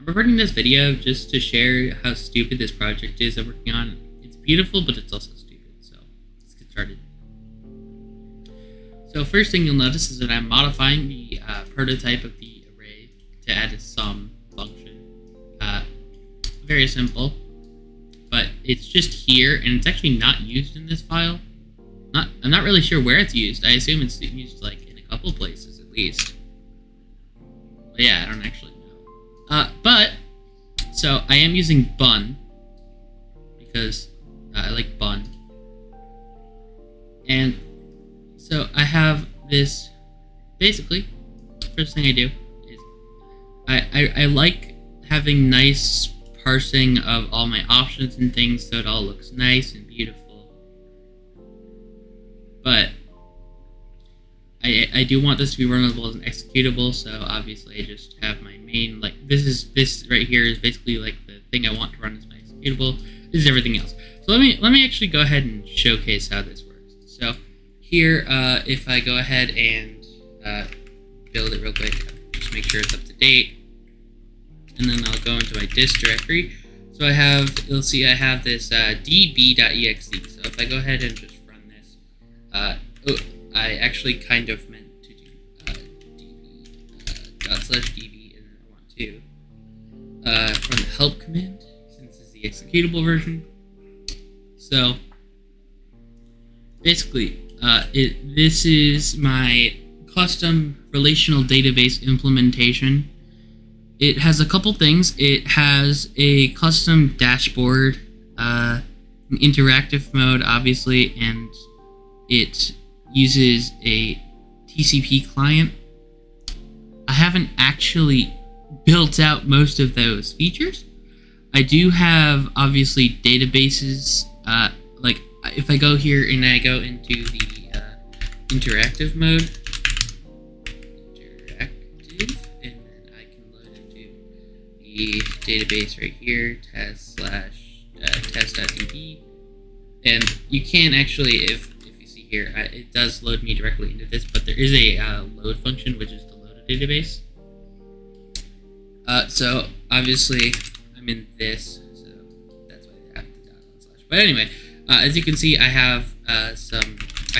I'm recording this video just to share how stupid this project is I'm working on. It's beautiful, but it's also stupid, so let's get started. So first thing you'll notice is that I'm modifying the prototype of the array to add a sum function. Very simple, but it's just here, and it's actually not used in this file. I'm not really sure where it's used. I assume it's used like in a couple places at least. But yeah, I don't actually know. So I am using bun because I like bun. And so I have this, basically, first thing I do is I like having nice parsing of all my options and things so it all looks nice and beautiful. But I do want this to be runnable as an executable, so obviously I just have my main, like, this right here is basically like the thing I want to run as my executable. This is everything else. So let me actually go ahead and showcase how this works. So here, if I go ahead and build it real quick, just make sure it's up to date, and then I'll go into my dist directory. So you'll see I have this db.exe. So if I go ahead and just run this, I actually kind of meant to do db/db, and then I want to run the help command since it's the executable version. So basically, this is my custom relational database implementation. It has a couple things. It has a custom dashboard, an interactive mode, obviously, and it uses a TCP client. I haven't actually built out most of those features. I do have, obviously, databases. Like, if I go here and I go into the interactive mode, and then I can load into the database right here, test/test.db, and you can actually, if here, it does load me directly into this, but there is a load function, which is to load a database. So obviously I'm in this, so that's why I have the // But anyway, as you can see, I have I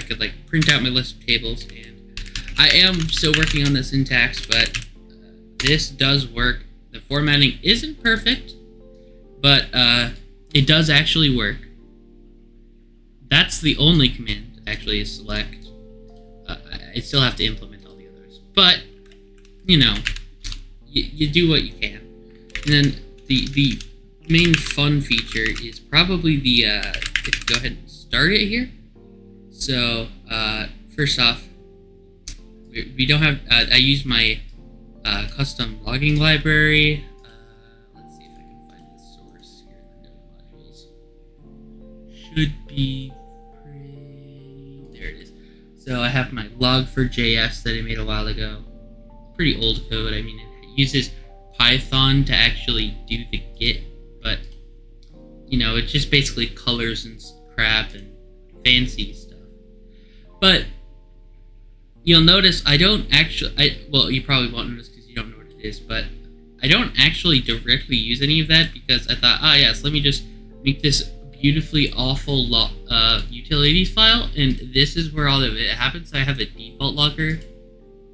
could like print out my list of tables, and I am still working on the syntax, but this does work. The formatting isn't perfect, but it does actually work. That's the only command actually is select. I still have to implement all the others, but you know, you do what you can. And then the main fun feature is probably the if you go ahead and start it here. So first off, we don't have I use my custom logging library. Let's see if I can find the source here in the node modules. Should be there it is. So I have my log4.js that I made a while ago. Pretty old code. I mean, it uses Python to actually do the git, but you know, it's just basically colors and crap and fancy stuff. But you'll notice I don't actually, well, you probably won't notice because you don't know what it is, but I don't actually directly use any of that because I thought, yes, let me just make this beautifully awful utilities file, and this is where all of it happens. I have a default logger,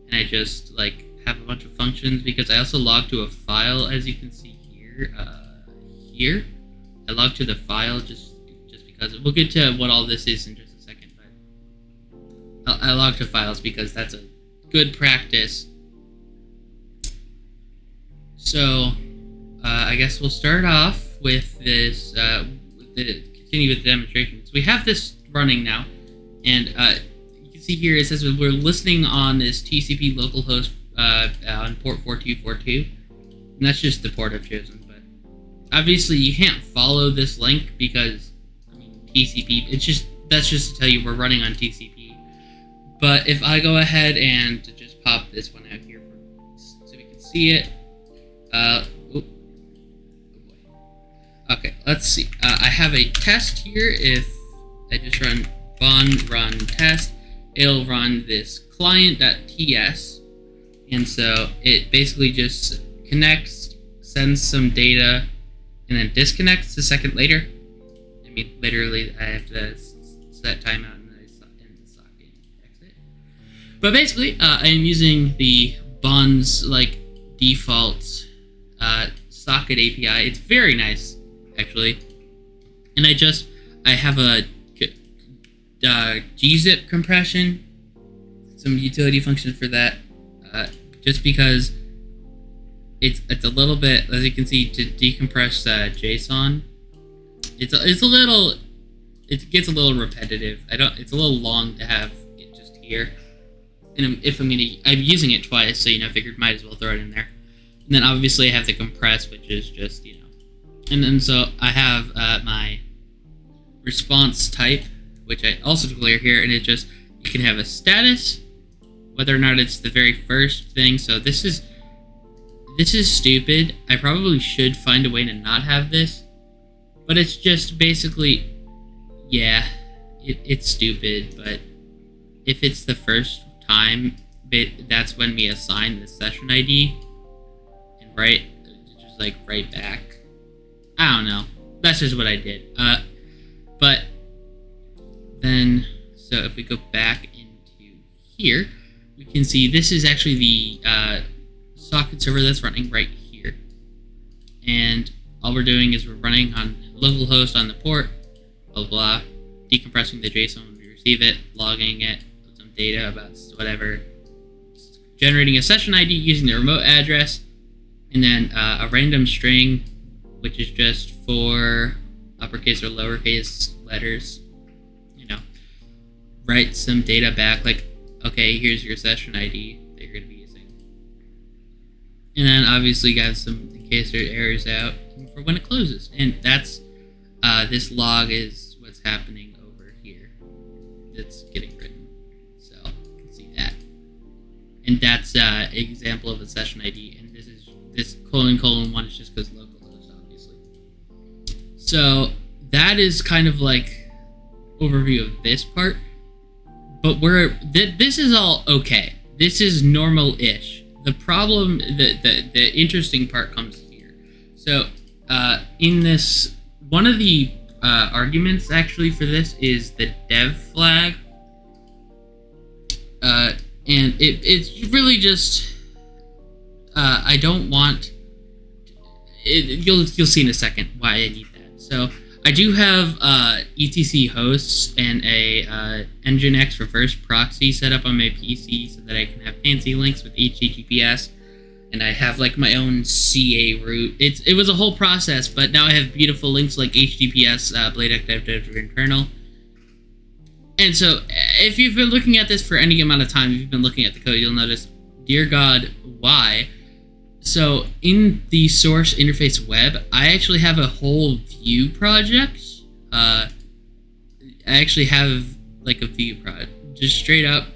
and I just like have a bunch of functions because I also log to a file, as you can see here. Here, I log to the file just because we'll get to what all this is in just a second. But I log to files because that's a good practice. So I guess we'll start off with this. Continue with the demonstration. So we have this running now, and you can see here it says we're listening on this TCP localhost on port 4242, and that's just the port I've chosen. But obviously you can't follow this link because I mean TCP. That's just to tell you we're running on TCP. But if I go ahead and just pop this one out here so we can see it. Okay, let's see. I have a test here. If I just run run test, it'll run this client.ts, and so it basically just connects sends some data, and then disconnects a second later. I mean, literally, I have to set timeout and then end the socket exit. But basically, I'm using the Bond's like default socket API. It's very nice, actually. And I have a gzip compression, some utility function for that, just because it's a little bit, as you can see, to decompress JSON. It gets a little repetitive. It's a little long to have it just here. And I'm using it twice, so I figured might as well throw it in there. And then obviously I have the compress, which is just and then so I have my response type, which I also declare here, and you can have a status, whether or not it's the very first thing. So this is stupid. I probably should find a way to not have this, but it's just basically, yeah, it's stupid. But if it's the first time, that's when we assign the session ID, and just like right back. I don't know. That's just what I did. But then, so if we go back into here, we can see this is actually the socket server that's running right here. And all we're doing is we're running on localhost on the port, blah, blah, decompressing the JSON when we receive it, logging it, with some data about whatever, generating a session ID using the remote address, and then a random string, which is just for uppercase or lowercase letters, write some data back, like, okay, here's your session ID that you're going to be using. And then obviously you have some, in case there are errors out, for when it closes. And that's, this log is what's happening over here. That's getting written. So, you can see that. And that's an example of a session ID, and this ::1 is just because localhost, obviously. So, that is kind of like overview of this part. But this is all okay. This is normal-ish. The problem, the interesting part comes here. So, in this, one of the arguments actually for this is the dev flag, and it's really just I don't want it. You'll see in a second why I need that. So I do have etc hosts and a Nginx reverse proxy set up on my PC so that I can have fancy links with HTTPS, and I have like my own CA route. It was a whole process, but now I have beautiful links like HTTPS, blade internal. And so if you've been looking at this for any amount of time, if you've been looking at the code, you'll notice, dear God, why? So in the source interface web, I actually have a whole Vue project. I actually have like a Vue project, just straight up,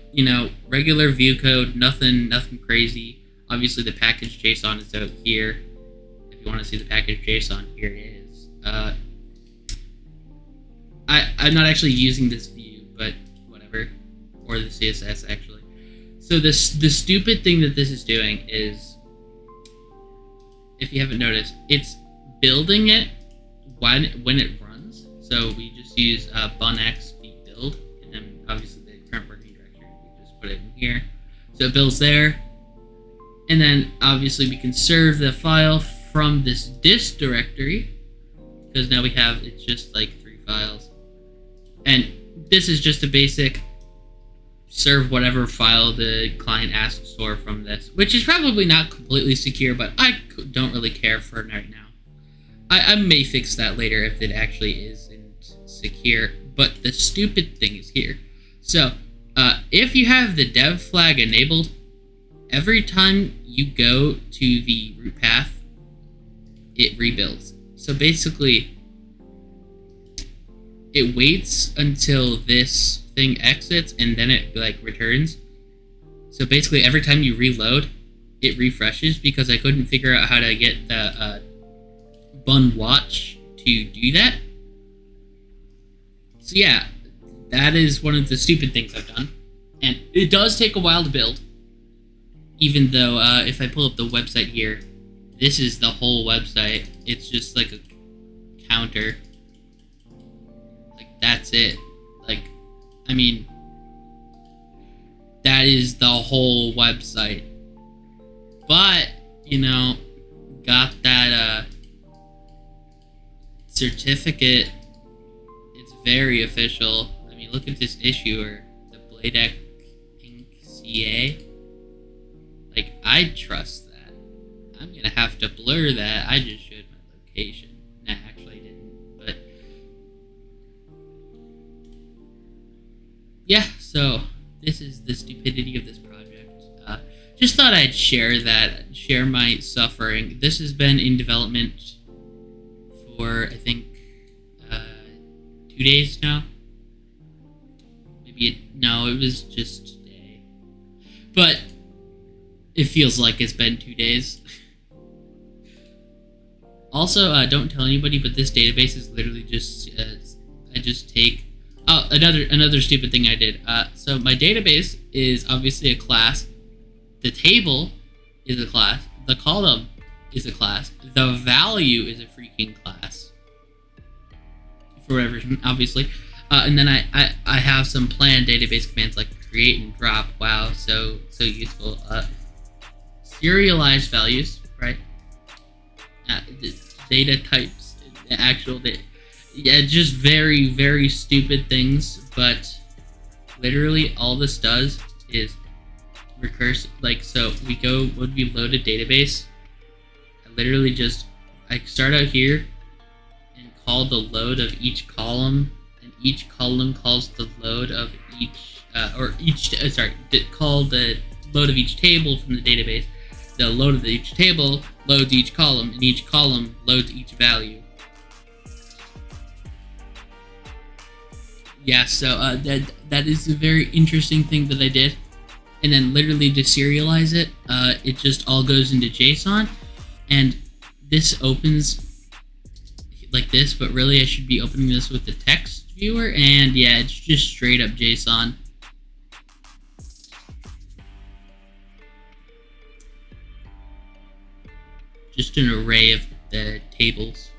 regular Vue code, nothing crazy. Obviously, the package JSON is out here. If you want to see the package JSON, here it is. I'm not actually using this Vue, but whatever, or the CSS actually. So the stupid thing that this is doing is, if you haven't noticed, it's building it when it runs. So we just use bunx build, and then obviously the current working directory, we just put it in here. So it builds there, and then obviously we can serve the file from this dist directory, because now it's just like 3 files. And this is just a basic serve whatever file the client asks for from this, which is probably not completely secure, but I don't really care for right now. I may fix that later if it actually isn't secure, but the stupid thing is here. So, if you have the dev flag enabled, every time you go to the root path, it rebuilds. So basically, it waits until this thing exits and then it returns. So basically every time you reload, it refreshes, because I couldn't figure out how to get the bun watch to do that. So yeah, that is one of the stupid things I've done, and it does take a while to build, even though if I pull up the website here, this is the whole website. It's just like a counter. Like, that's it. Like, I mean, that is the whole website. But, got that certificate. It's very official. I mean, look at this issuer, the Bladek Inc. CA. Like, I trust that. I'm gonna have to blur that. I just showed my location. Nah, actually I didn't. But yeah, so this is the stupidity of this project. Just thought I'd share my suffering. This has been in development for, I think, 2 days now. No, it was just a day. But it feels like it's been 2 days. Also, don't tell anybody, but this database is literally just, I just take... Oh, another stupid thing I did. So my database is obviously a class. The table is a class. The column is a class. The value is a freaking class. For whatever reason, obviously. And then I have some planned database commands like create and drop. Wow, so useful. Serialized values, right? Data types, actual data. Yeah, just very, very stupid things. But literally all this does is recursive. Like, so when we load a database, I literally I start out here and call the load of each column, and each column calls the load of call the load of each table from the database. The load of each table loads each column, and each column loads each value. Yeah, so that is a very interesting thing that I did. And then literally to serialize it, it just all goes into JSON, and this opens like this, but really I should be opening this with the text viewer, and yeah, it's just straight up JSON. Just an array of the tables.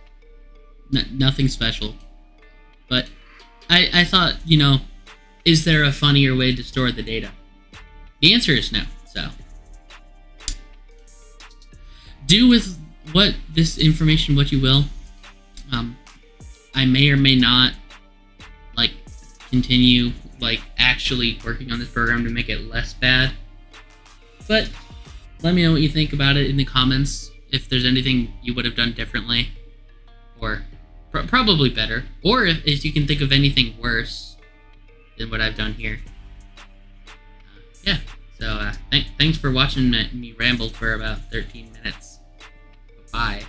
Nothing special. But I thought, is there a funnier way to store the data? The answer is no. So do with this information what you will. I may or may not continue actually working on this program to make it less bad. But let me know what you think about it in the comments. If there's anything you would have done differently, or probably better, or if you can think of anything worse than what I've done here. Yeah, so thanks for watching me ramble for about 13 minutes. Bye.